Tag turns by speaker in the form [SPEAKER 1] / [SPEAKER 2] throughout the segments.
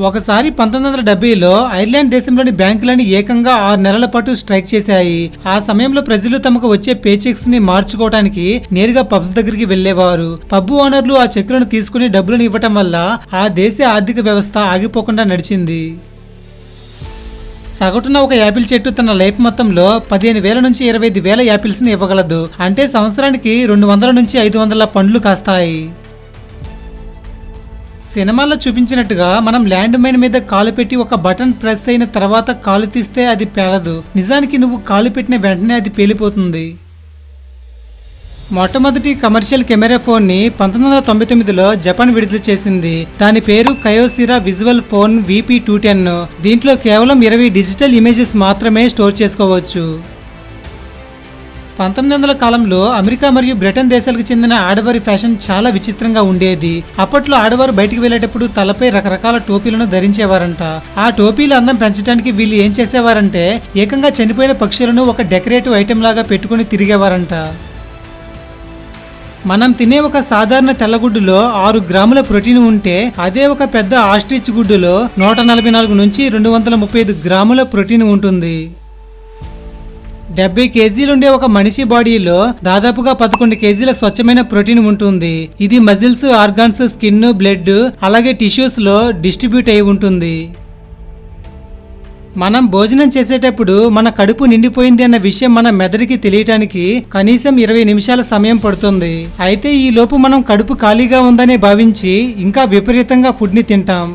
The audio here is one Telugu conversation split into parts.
[SPEAKER 1] ఒకసారి 1970లో ఐర్లాండ్ దేశంలోని బ్యాంకులని ఏకంగా 6 నెలల పాటు స్ట్రైక్ చేశాయి. ఆ సమయంలో ప్రజలు తమకు వచ్చే పే చెక్స్ ని మార్చుకోవడానికి నేరుగా పబ్స్ దగ్గరికి వెళ్లేవారు. పబ్ ఓనర్లు ఆ చెక్కులను తీసుకుని డబ్బులను ఇవ్వటం వల్ల ఆ దేశ ఆర్థిక వ్యవస్థ ఆగిపోకుండా నడిచింది. సగటున ఒక యాపిల్ చెట్టు తన లైఫ్ మొత్తంలో 15,000 నుంచి 25,000 యాపిల్స్ ని ఇవ్వగలదు. అంటే సంవత్సరానికి 200 నుంచి 500 పండ్లు కాస్తాయి. సినిమాల్లో చూపించినట్టుగా మనం ల్యాండ్ మైన్ మీద కాలు పెట్టి ఒక బటన్ ప్రెస్ అయిన తర్వాత కాలు తీస్తే అది పేలదు. నిజానికి నువ్వు కాలు పెట్టిన వెంటనే అది పేలిపోతుంది. మొట్టమొదటి కమర్షియల్ కెమెరా ఫోన్ ని 1999లో జపాన్ విడుదల చేసింది. దాని పేరు కయోసిరా విజువల్ ఫోన్ VP210. దీంట్లో కేవలం 20 డిజిటల్ ఇమేజెస్ మాత్రమే స్టోర్ చేసుకోవచ్చు. 1900 కాలంలో అమెరికా మరియు బ్రిటన్ దేశాలకు చెందిన ఆడవారి ఫ్యాషన్ చాలా విచిత్రంగా ఉండేది. అప్పట్లో ఆడవారు బయటికి వెళ్లేటప్పుడు తలపై రకరకాల టోపీలను ధరించేవారంట. ఆ టోపీల అందం పెంచడానికి వీళ్ళు ఏం చేసేవారంటే ఏకంగా చనిపోయిన పక్షులను ఒక డెకరేటివ్ ఐటెం లాగా పెట్టుకుని తిరిగేవారంట. మనం తినే ఒక సాధారణ తెల్లగుడ్డులో 6 గ్రాముల ప్రోటీన్ ఉంటే అదే ఒక పెద్ద ఆస్ట్రిచ్ గుడ్డులో 144 నుంచి 235 గ్రాముల ప్రోటీన్ ఉంటుంది. 70 కేజీలుండే ఒక మనిషి బాడీలో దాదాపుగా 11 కేజీల స్వచ్ఛమైన ప్రోటీన్ ఉంటుంది. ఇది మజిల్స్, ఆర్గాన్స్, స్కిన్, బ్లడ్ అలాగే టిష్యూస్ లో డిస్ట్రిబ్యూట్ అయి ఉంటుంది. మనం భోజనం చేసేటప్పుడు మన కడుపు నిండిపోయింది అన్న విషయం మన మెదడుకి తెలియటానికి కనీసం 20 నిమిషాల సమయం పడుతుంది. అయితే ఈ లోపు మనం కడుపు ఖాళీగా ఉందనే భావించి ఇంకా విపరీతంగా ఫుడ్ ని తింటాం.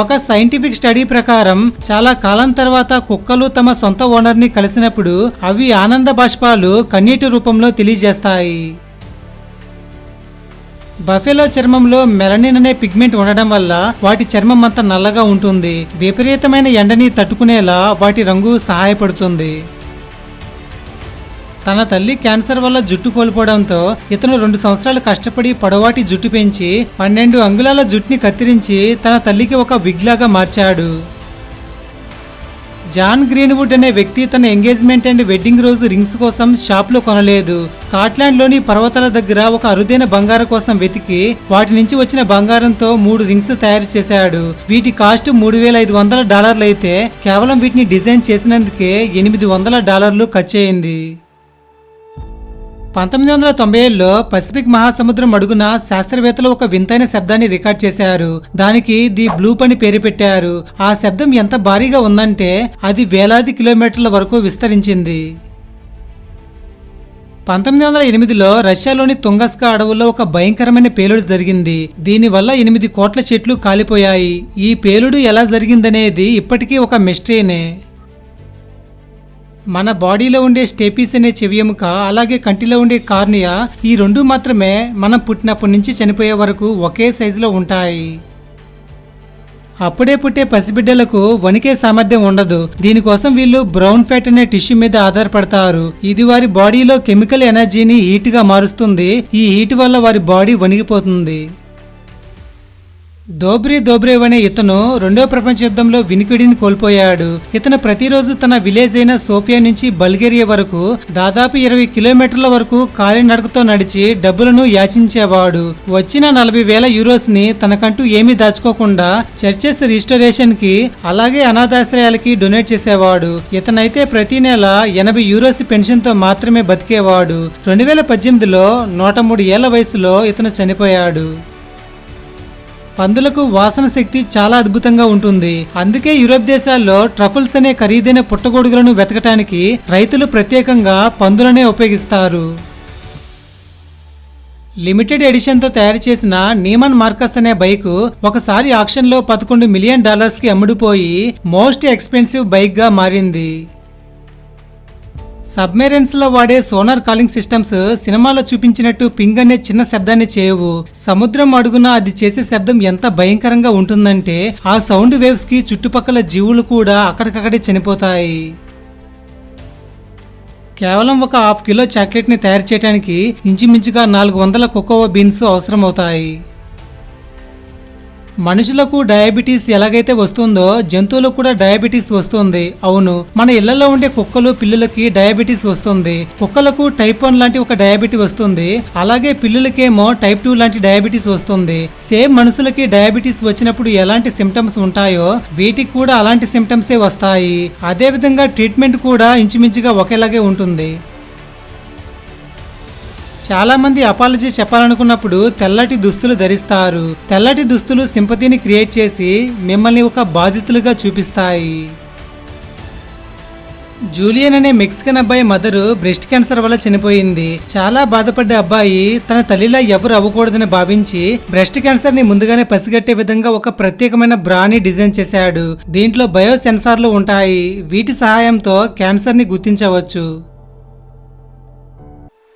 [SPEAKER 1] ఒక సైంటిఫిక్ స్టడీ ప్రకారం చాలా కాలం తర్వాత కుక్కలు తమ సొంత ఓనర్ని కలిసినప్పుడు అవి ఆనంద బాష్పాలు కన్నీటి రూపంలో తెలియజేస్తాయి. బఫెలో చర్మంలో మెలనిన్ అనే పిగ్మెంట్ ఉండడం వల్ల వాటి చర్మం అంతా నల్లగా ఉంటుంది. విపరీతమైన ఎండని తట్టుకునేలా వాటి రంగు సహాయపడుతుంది. తన తల్లి క్యాన్సర్ వల్ల జుట్టు కోల్పోవడంతో ఇతను 2 సంవత్సరాలు కష్టపడి పొడవాటి జుట్టు పెంచి 12 అంగుళాల జుట్టుని కత్తిరించి తన తల్లికి ఒక విగ్ లాగా మార్చాడు. జాన్ గ్రీన్వుడ్ అనే వ్యక్తి తన ఎంగేజ్మెంట్ అండ్ వెడ్డింగ్ రోజు రింగ్స్ కోసం షాప్ లో కొనలేదు. స్కాట్లాండ్ లోని పర్వతాల దగ్గర ఒక అరుదైన బంగారం కోసం వెతికి వాటి నుంచి వచ్చిన బంగారంతో 3 రింగ్స్ తయారు చేశాడు. వీటి కాస్ట్ $3,500 అయితే కేవలం వీటిని డిజైన్ చేసినందుకే $800 ఖర్చు అయింది. 1997లో పసిఫిక్ మహాసముద్రం అడుగున శాస్త్రవేత్తలు ఒక వింతైన శబ్దాన్ని రికార్డ్ చేశారు. దానికి ది బ్లూప్ అని పేరు పెట్టారు. ఆ శబ్దం ఎంత భారీగా ఉందంటే అది వేలాది కిలోమీటర్ల వరకు విస్తరించింది. 1908లో రష్యాలోని తుంగస్కా అడవుల్లో ఒక భయంకరమైన పేలుడు జరిగింది. దీనివల్ల 8 కోట్ల చెట్లు కాలిపోయాయి. ఈ పేలుడు ఎలా జరిగిందనేది ఇప్పటికీ ఒక మిస్టరీనే. మన బాడీలో ఉండే స్టేపీస్ అనే చెవి ఎముక అలాగే కంటిలో ఉండే కార్నియా ఈ 2 మాత్రమే మనం పుట్టినప్పటి నుంచి చనిపోయే వరకు ఒకే సైజులో ఉంటాయి. అప్పుడే పుట్టే పసిబిడ్డలకు వణికే సామర్థ్యం ఉండదు. దీనికోసం వీళ్ళు బ్రౌన్ ఫ్యాట్ అనే టిష్యూ మీద ఆధారపడతారు. ఇది వారి బాడీలో కెమికల్ ఎనర్జీని హీట్ గా మారుస్తుంది. ఈ హీట్ వల్ల వారి బాడీ వణిగిపోతుంది. దోబ్రేవ్ అనే ఇతను 2వ ప్రపంచ యుద్ధంలో వినికిడిని కోల్పోయాడు. ఇతను ప్రతిరోజు తన విలేజ్ అయిన సోఫియా నుంచి బల్గేరియా వరకు దాదాపు 20 కిలోమీటర్ల వరకు కాలినడకతో నడిచి డబ్బులను యాచించేవాడు. వచ్చిన 40,000 యూరోస్ ని తనకంటూ ఏమీ దాచుకోకుండా చర్చెస్ రిస్టోరేషన్ కి అలాగే అనాథాశ్రయాలకి డొనేట్ చేసేవాడు. ఇతనైతే ప్రతి నెల 80 యూరోస్ పెన్షన్ తో మాత్రమే బతికేవాడు. 2018లో 103 ఏళ్ల వయసులో ఇతను చనిపోయాడు. పందులకు వాసన శక్తి చాలా అద్భుతంగా ఉంటుంది. అందుకే యూరోప్ దేశాల్లో ట్రఫుల్స్ అనే ఖరీదైన పుట్టగొడుగులను వెతకటానికి రైతులు ప్రత్యేకంగా పందులనే ఉపయోగిస్తారు. లిమిటెడ్ ఎడిషన్ తో తయారు చేసిన నీమన్ మార్కస్ అనే బైక్ ఒకసారి ఆక్షన్ లో $11 మిలియన్ కి అమ్ముడుపోయి మోస్ట్ ఎక్స్పెన్సివ్ బైక్ గా మారింది. సబ్మెరైన్స్ లో వాడే సోనార్ కాలింగ్ సిస్టమ్స్ సినిమాలో చూపించినట్టు పింగ్ అనే చిన్న శబ్దాన్ని చేయవు. సముద్రం అడుగున అది చేసే శబ్దం ఎంత భయంకరంగా ఉంటుందంటే ఆ సౌండ్ వేవ్స్ కి చుట్టుపక్కల జీవులు కూడా అక్కడికక్కడే చనిపోతాయి. కేవలం ఒక 1/2 కిలో చాక్లెట్ ని తయారు చేయడానికి ఇంచుమించుగా 400 కోకోవా బీన్స్ అవసరం అవుతాయి. మనుషులకు డయాబెటీస్ ఎలాగైతే వస్తుందో జంతువులకు కూడా డయాబెటీస్ వస్తుంది. అవును, మన ఇళ్లలో ఉండే కుక్కలు పిల్లులకి డయాబెటీస్ వస్తుంది. కుక్కలకు టైప్ 1 లాంటి ఒక డయాబెటీ వస్తుంది, అలాగే పిల్లులకేమో టైప్ 2 లాంటి డయాబెటీస్ వస్తుంది. సేమ్ మనుషులకి డయాబెటీస్ వచ్చినప్పుడు ఎలాంటి సిమ్టమ్స్ ఉంటాయో వీటికి కూడా అలాంటి సిమ్టమ్సే వస్తాయి. అదే విధంగా ట్రీట్మెంట్ కూడా ఇంచుమించుగా ఒకేలాగే ఉంటుంది. చాలా మంది అపాలజీ చెప్పాలనుకున్నప్పుడు తెల్లటి దుస్తులు ధరిస్తారు. తెల్లటి దుస్తులు సింపతిని క్రియేట్ చేసి మిమ్మల్ని ఒక బాధితులుగా చూపిస్తాయి. జూలియన్ అనే మెక్సికన్ అబ్బాయి మదరు బ్రెస్ట్ క్యాన్సర్ వల్ల చనిపోయింది. చాలా బాధపడ్డ అబ్బాయి తన తల్లిలా ఎవరు అవ్వకూడదని భావించి బ్రెస్ట్ క్యాన్సర్ ని ముందుగానే పసిగట్టే విధంగా ఒక ప్రత్యేకమైన బ్రాని డిజైన్ చేశాడు. దీంట్లో బయో సెన్సార్లు ఉంటాయి. వీటి సహాయంతో క్యాన్సర్ ని గుర్తించవచ్చు.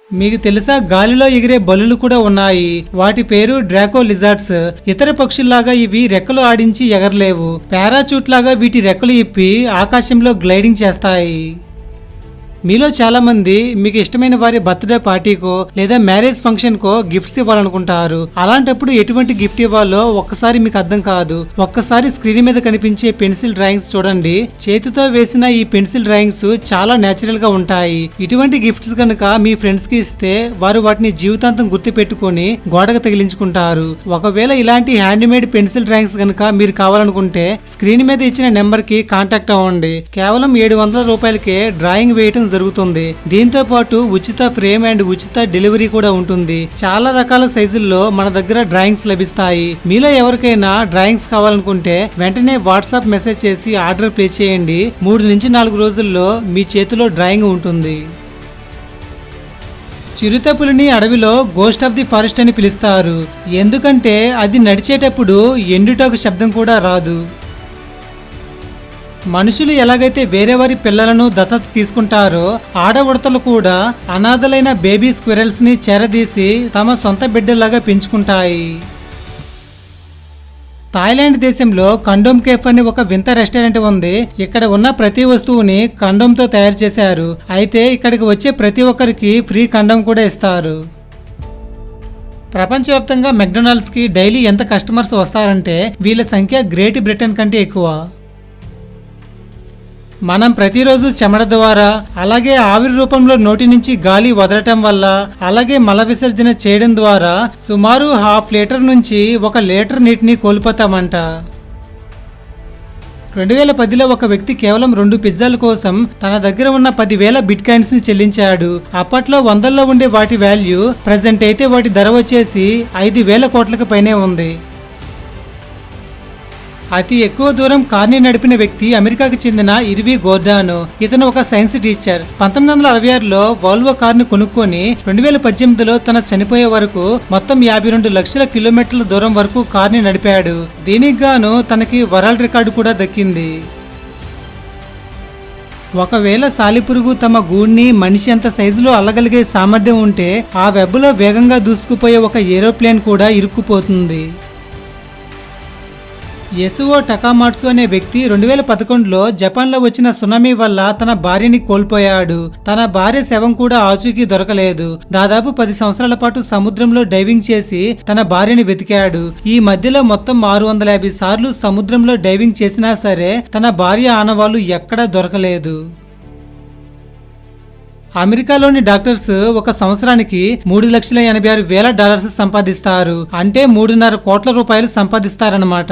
[SPEAKER 1] మీకు తెలుసా, గాలిలో ఎగిరే బల్లులు కూడా ఉన్నాయి. వాటి పేరు డ్రాకో లిజార్డ్స్. ఇతర పక్షుల్లాగా ఇవి రెక్కలు ఆడించి ఎగరలేవు. పారాచూట్ లాగా వీటి రెక్కలు ఇప్పి ఆకాశంలో గ్లైడింగ్ చేస్తాయి. మీలో చాలా మంది మీకు ఇష్టమైన వారి బర్త్డే పార్టీకో లేదా మ్యారేజ్ ఫంక్షన్ కో గిఫ్ట్స్ ఇవ్వాలనుకుంటారు. అలాంటప్పుడు ఎటువంటి గిఫ్ట్ ఇవ్వాలో ఒక్కసారి మీకు అర్థం కాదు. ఒక్కసారి స్క్రీన్ మీద కనిపించే పెన్సిల్ డ్రాయింగ్స్ చూడండి. చేతితో వేసిన ఈ పెన్సిల్ డ్రాయింగ్స్ చాలా నేచురల్ గా ఉంటాయి. ఇటువంటి గిఫ్ట్స్ కనుక మీ ఫ్రెండ్స్ కి ఇస్తే వారు వాటిని జీవితాంతం గుర్తు పెట్టుకుని గోడకు తగిలించుకుంటారు. ఒకవేళ ఇలాంటి హ్యాండ్మేడ్ పెన్సిల్ డ్రాయింగ్స్ కనుక మీరు కావాలనుకుంటే స్క్రీన్ మీద ఇచ్చిన నెంబర్ కి కాంటాక్ట్ అవ్వండి. కేవలం 700 రూపాయలకే డ్రాయింగ్ వేయటం జరుగుతుంది. దీంతో పాటు ఉచిత ఫ్రేమ్ అండ్ ఉచిత డెలివరీ కూడా ఉంటుంది. చాలా రకాల సైజుల్లో మన దగ్గర డ్రాయింగ్స్ లభిస్తాయి. మీలో ఎవరికైనా డ్రాయింగ్స్ కావాలనుకుంటే వెంటనే వాట్సాప్ మెసేజ్ చేసి ఆర్డర్ ప్లేస్ చేయండి. 3 నుంచి 4 రోజుల్లో మీ చేతిలో డ్రాయింగ్ ఉంటుంది. చిరుతపులిని అడవిలో గోస్ట్ ఆఫ్ ది ఫారెస్ట్ అని పిలుస్తారు. ఎందుకంటే అది నడిచేటప్పుడు ఎండుటోక శబ్దం కూడా రాదు. మనుషులు ఎలాగైతే వేరే వారి పిల్లలను దత్తత తీసుకుంటారో ఆడ ఉడతలు కూడా అనాథలైన బేబీ స్క్విరల్స్ ని చేరదీసి తమ సొంత బిడ్డలాగా పెంచుకుంటాయి. థాయిలాండ్ దేశంలో కండోమ్ కేఫ్ అని ఒక వింత రెస్టారెంట్ ఉంది. ఇక్కడ ఉన్న ప్రతి వస్తువుని కండోమ్ తో తయారు చేశారు. అయితే ఇక్కడికి వచ్చే ప్రతి ఒక్కరికి ఫ్రీ కండోమ్ కూడా ఇస్తారు. ప్రపంచవ్యాప్తంగా మెక్డొనాల్డ్స్ కి డైలీ ఎంత కస్టమర్స్ వస్తారంటే వీళ్ళ సంఖ్య గ్రేట్ బ్రిటన్ కంటే ఎక్కువ. మనం ప్రతిరోజు చెమట ద్వారా, అలాగే ఆవిరి రూపంలో నోటి నుంచి గాలి వదలటం వల్ల, అలాగే మల విసర్జన చేయడం ద్వారా సుమారు 1/2 లీటర్ నుంచి 1 లీటర్ నీటిని కోల్పోతామంట. 2010లో ఒక వ్యక్తి కేవలం 2 పిజ్జాల కోసం తన దగ్గర ఉన్న 10,000 బిట్ కాయిన్స్ ని చెల్లించాడు. అప్పట్లో వందల్లో ఉండే వాటి వాల్యూ ప్రెజెంట్ అయితే వాటి ధర వచ్చేసి 5,000 కోట్లకు పైనే ఉంది. అతి ఎక్కువ దూరం కార్ని నడిపిన వ్యక్తి అమెరికాకు చెందిన ఇర్వి గోర్డాను. ఇతను ఒక సైన్స్ టీచర్. 1966లో వాల్వో కార్ను కొనుక్కొని 2018లో తన చనిపోయే వరకు మొత్తం 52 లక్షల కిలోమీటర్ల దూరం వరకు కార్ని నడిపాడు. దీనికి గాను తనకి వరల్డ్ రికార్డు కూడా దక్కింది. ఒకవేళ సాలిపురుగు తమ గూడ్ని మనిషి అంత సైజులో అల్లగలిగే సామర్థ్యం ఉంటే ఆ వెబ్లో వేగంగా దూసుకుపోయే ఒక ఏరోప్లేన్ కూడా ఇరుక్కుపోతుంది. యసువో టకామాట్సు అనే వ్యక్తి 2011లో జపాన్లో వచ్చిన సునామీ వల్ల తన భార్యని కోల్పోయాడు. తన భార్య శవం కూడా ఆచూకీ దొరకలేదు. దాదాపు 10 సంవత్సరాల పాటు సముద్రంలో డైవింగ్ చేసి తన భార్యని వెతికాడు. ఈ మధ్యలో మొత్తం 650 సార్లు సముద్రంలో డైవింగ్ చేసినా సరే తన భార్య ఆనవాళ్లు ఎక్కడా దొరకలేదు. అమెరికాలోని డాక్టర్స్ ఒక సంవత్సరానికి $3,86,000 సంపాదిస్తారు. అంటే 3.5 కోట్ల రూపాయలు సంపాదిస్తారన్నమాట.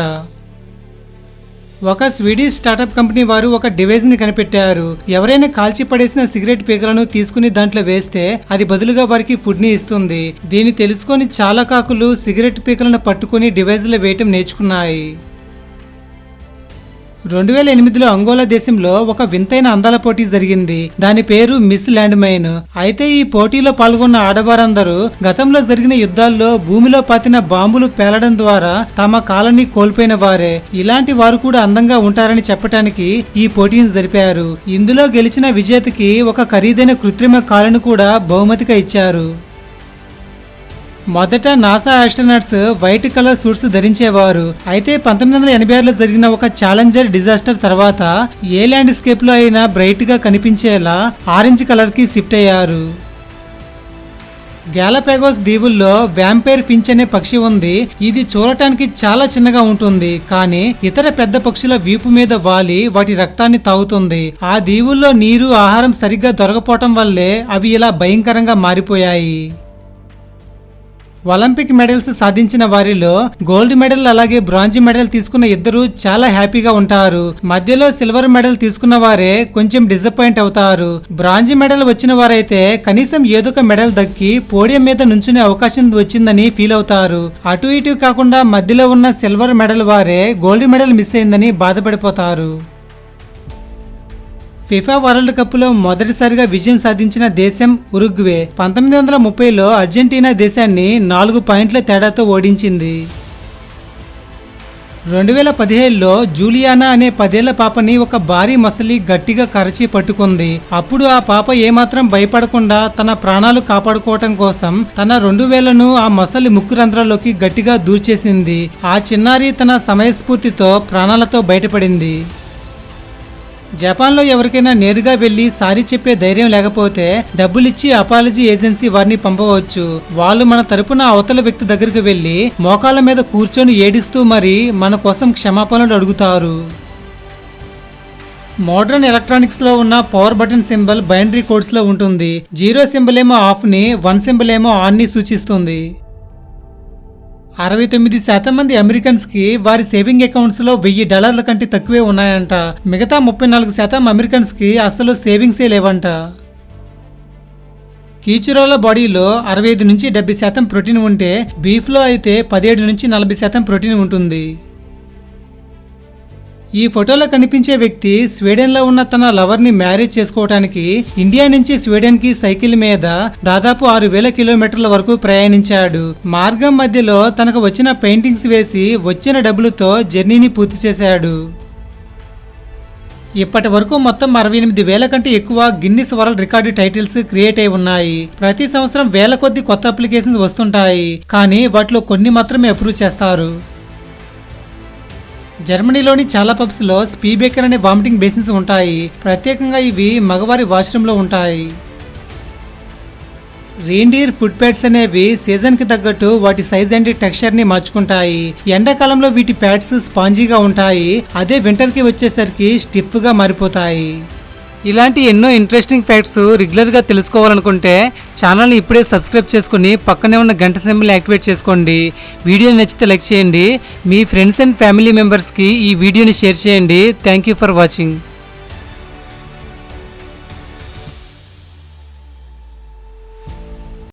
[SPEAKER 1] ఒక స్వీడిష్ స్టార్టప్ కంపెనీ వారు ఒక డివైస్ ని కనిపెట్టారు. ఎవరైనా కాల్చి పడేసిన సిగరెట్ పీకలను తీసుకుని దాంట్లో వేస్తే అది బదులుగా వారికి ఫుడ్ ని ఇస్తుంది. దీన్ని తెలుసుకొని చాలా కాకులు సిగరెట్ పీకలను పట్టుకుని డివైజ్లో వేయటం నేర్చుకున్నాయి. 2008లో అంగోలా దేశంలో ఒక వింతైన అందాల పోటీ జరిగింది. దాని పేరు మిస్ ల్యాండ్ మైన్. అయితే ఈ పోటీలో పాల్గొన్న ఆడవారందరూ గతంలో జరిగిన యుద్ధాల్లో భూమిలో పాతిన బాంబులు పేలడం ద్వారా తమ కాలాన్ని కోల్పోయిన వారే. ఇలాంటి వారు కూడా అందంగా ఉంటారని చెప్పడానికి ఈ పోటీని జరిపారు. ఇందులో గెలిచిన విజేతకి ఒక ఖరీదైన కృత్రిమ కాలును కూడా బహుమతిగా ఇచ్చారు. మొదట NASA astronauts white colour suits ధరించేవారు. అయితే 1986లో జరిగిన ఒక ఛాలెంజర్ డిజాస్టర్ తర్వాత ఏ ల్యాండ్స్కేప్ లో అయినా బ్రైట్ గా కనిపించేలా ఆరెంజ్ కలర్ కి షిఫ్ట్ అయ్యారు. గ్యాలపాగోస్ దీవుల్లో వ్యాంపైర్ ఫించ్ అనే పక్షి ఉంది. ఇది చూడటానికి చాలా చిన్నగా ఉంటుంది, కానీ ఇతర పెద్ద పక్షుల వీపు మీద వాలి వాటి రక్తాన్ని తాగుతుంది. ఆ దీవుల్లో నీరు, ఆహారం సరిగ్గా దొరకపోవటం వల్లే అవి ఇలా భయంకరంగా మారిపోయాయి. ఒలింపిక్ మెడల్స్ సాధించిన వారిలో గోల్డ్ మెడల్ అలాగే బ్రాంజ్ మెడల్ తీసుకున్న ఇద్దరు చాలా హ్యాపీగా ఉంటారు. మధ్యలో సిల్వర్ మెడల్ తీసుకున్న వారే కొంచెం డిసప్పాయింట్ అవుతారు. బ్రాంజ్ మెడల్ వచ్చిన వారైతే కనీసం ఏదొక మెడల్ దక్కి పోడియం మీద నుంచునే అవకాశం వచ్చిందని ఫీల్ అవుతారు. అటు ఇటు కాకుండా మధ్యలో ఉన్న సిల్వర్ మెడల్ వారే గోల్డ్ మెడల్ మిస్ అయిందని బాధపడిపోతారు. ఫిఫా వరల్డ్ కప్ లో మొదటిసారిగా విజయం సాధించిన దేశం ఉరుగ్వే 1930లో అర్జెంటీనా దేశాన్ని 4 పాయింట్ల తేడాతో ఓడించింది. 2017లో జూలియానా అనే 10 ఏళ్ల పాపని ఒక భారీ మొసలి గట్టిగా కరచి పట్టుకుంది. అప్పుడు ఆ పాప ఏమాత్రం భయపడకుండా తన ప్రాణాలు కాపాడుకోవటం కోసం తన 2 వేళ్లను ఆ మొసలి ముక్కు రంధ్రాల్లోకి గట్టిగా దూర్చేసింది. ఆ చిన్నారి తన సమయస్ఫూర్తితో ప్రాణాలతో బయటపడింది. జపాన్లో ఎవరికైనా నేరుగా వెళ్లి సారీ చెప్పే ధైర్యం లేకపోతే డబ్బులిచ్చి అపాలజీ ఏజెన్సీ వారిని పంపవచ్చు. వాళ్ళు మన తరపున అవతల వ్యక్తి దగ్గరికి వెళ్లి మోకాళ్ళ మీద కూర్చొని ఏడుస్తూ మరి మన కోసం క్షమాపణలు అడుగుతారు. మోడర్న్ ఎలక్ట్రానిక్స్ లో ఉన్న power button symbol binary codes లో ఉంటుంది. 0 సింబల్ ఏమో ఆఫ్ ని, 1 సింబల్ ఏమో ఆన్ ని సూచిస్తుంది. 69% మంది అమెరికన్స్ కి వారి సేవింగ్ అకౌంట్స్ లో $1000 కంటే తక్కువే ఉన్నాయంట. మిగతా 34% అమెరికన్స్ కి అసలు సేవింగ్సే లేవంట. కీచురాల బాడీలో 65 నుంచి 70% ప్రోటీన్ ఉంటే బీఫ్ లో అయితే 17 నుంచి 40% ప్రోటీన్ ఉంటుంది. ఈ ఫోటోలో కనిపించే వ్యక్తి స్వీడన్ లో ఉన్న తన లవర్ ని మ్యారేజ్ చేసుకోవడానికి ఇండియా నుంచి స్వీడన్ కి సైకిల్ మీద దాదాపు 6000 కిలోమీటర్ల వరకు ప్రయాణించాడు. మార్గం మధ్యలో తనకు వచ్చిన పెయింటింగ్స్ వేసి వచ్చిన డబ్బులతో జర్నీని పూర్తి చేశాడు. ఇప్పటి వరకు మొత్తం 68,000 కంటే ఎక్కువ Guinness world record titles create అయి ఉన్నాయి. ప్రతి సంవత్సరం వేల కొద్ది కొత్త అప్లికేషన్స్ వస్తుంటాయి, కానీ వాటిలో కొన్ని మాత్రమే అప్రూవ్ చేస్తారు. జర్మనీలోని చాలా పబ్స్ లో స్పీబేకర్ అనే వామిటింగ్ బేసిన్స్ ఉంటాయి. ప్రత్యేకంగా ఇవి మగవారి వాష్రూమ్ లో ఉంటాయి. రెయిన్డియర్ ఫుడ్ ప్యాడ్స్ అనేవి సీజన్ కి తగ్గట్టు వాటి సైజ్ అండ్ టెక్స్చర్ ని మార్చుకుంటాయి. ఎండాకాలంలో వీటి ప్యాడ్స్ స్పాంజీగా ఉంటాయి, అదే వింటర్ కి వచ్చేసరికి స్టిఫ్ గా మారిపోతాయి. ఇలాంటి ఎన్నో ఇంట్రెస్టింగ్ ఫ్యాక్ట్స్ రెగ్యులర్ గా తెలుసుకోవాలనుకుంటే ఛానల్ని ఇప్పుడే సబ్స్క్రైబ్ చేసుకుని పక్కనే ఉన్న గంట సింబల్ యాక్టివేట్ చేసుకోండి. వీడియో నచ్చితే లైక్ చేయండి. మీ ఫ్రెండ్స్ అండ్ ఫ్యామిలీ మెంబర్స్కి ఈ వీడియోని షేర్ చేయండి. Thank you for watching.